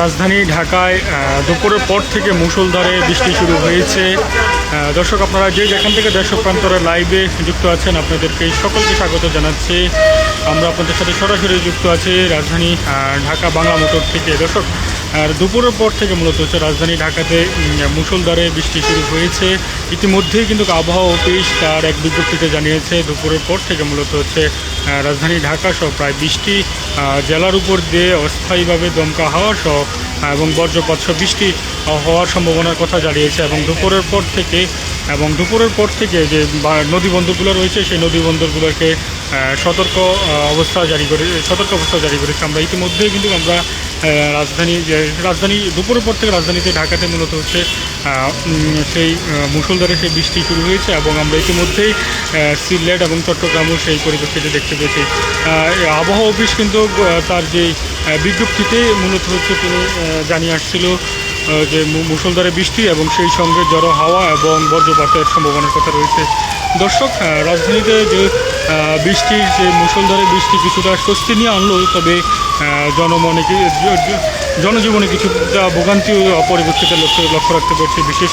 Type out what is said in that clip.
রাজধানী ঢাকায় দুপুরের পর থেকে মুষলধারে বৃষ্টি শুরু হয়েছে। দর্শক, আপনারা যে যেখান থেকে দেশ প্রান্তরে লাইভে যুক্ত আছেন আপনাদেরকে সকলকে স্বাগত জানাচ্ছি। আমরা আপনাদের সাথে সরাসরি যুক্ত আছি রাজধানী ঢাকা বাংলা মোটর থেকে। দর্শক, আর দুপুরের পর থেকে মূলত হচ্ছে রাজধানী ঢাকাতে মুষলধারে বৃষ্টি শুরু হয়েছে। ইতিমধ্যেই কিন্তু আবহাওয়া অফিস তার এক বিজ্ঞপ্তিতে জানিয়েছে দুপুরের পর থেকে মূলত হচ্ছে রাজধানী ঢাকা সহ প্রায় 20টি জেলার উপর দিয়ে অস্থায়ীভাবে দমকা হাওয়া সহ এবং বজ্রপাত সহ বৃষ্টি হওয়ার সম্ভাবনার কথা জানিয়েছে। এবং দুপুরের পর থেকে যে নদী বন্দরগুলো রয়েছে সেই নদী বন্দরগুলোকে সতর্ক অবস্থা জারি করেছে। আমরা ইতিমধ্যেই কিন্তু আমরা রাজধানী দুপুরের পর থেকে রাজধানীতে ঢাকাতে মূলত হচ্ছে সেই মুষলধারে সেই বৃষ্টি শুরু হয়েছে এবং আমরা ইতিমধ্যেই সিলেট এবং চট্টগ্রামও সেই পরিপ্রেক্ষিতে দেখতে পেয়েছি। আবহাওয়া অফিস কিন্তু তার যে বিজ্ঞপ্তিতে মূলত হচ্ছে তিনি জানিয়ে আসছিল যে মুষলধারে বৃষ্টি এবং সেই সঙ্গে ঝড়ো হাওয়া এবং বজ্রপাতের সম্ভাবনার কথা রয়েছে। দর্শক, রাজধানীতে যে মুষলধারে বৃষ্টি কিছুটা স্বস্তি নিয়ে আনলো, তবে জনজীবনে কিছুটা ভোগান্তি পরিপ্রেক্ষিতে লক্ষ্য রাখতে পারছি। বিশেষ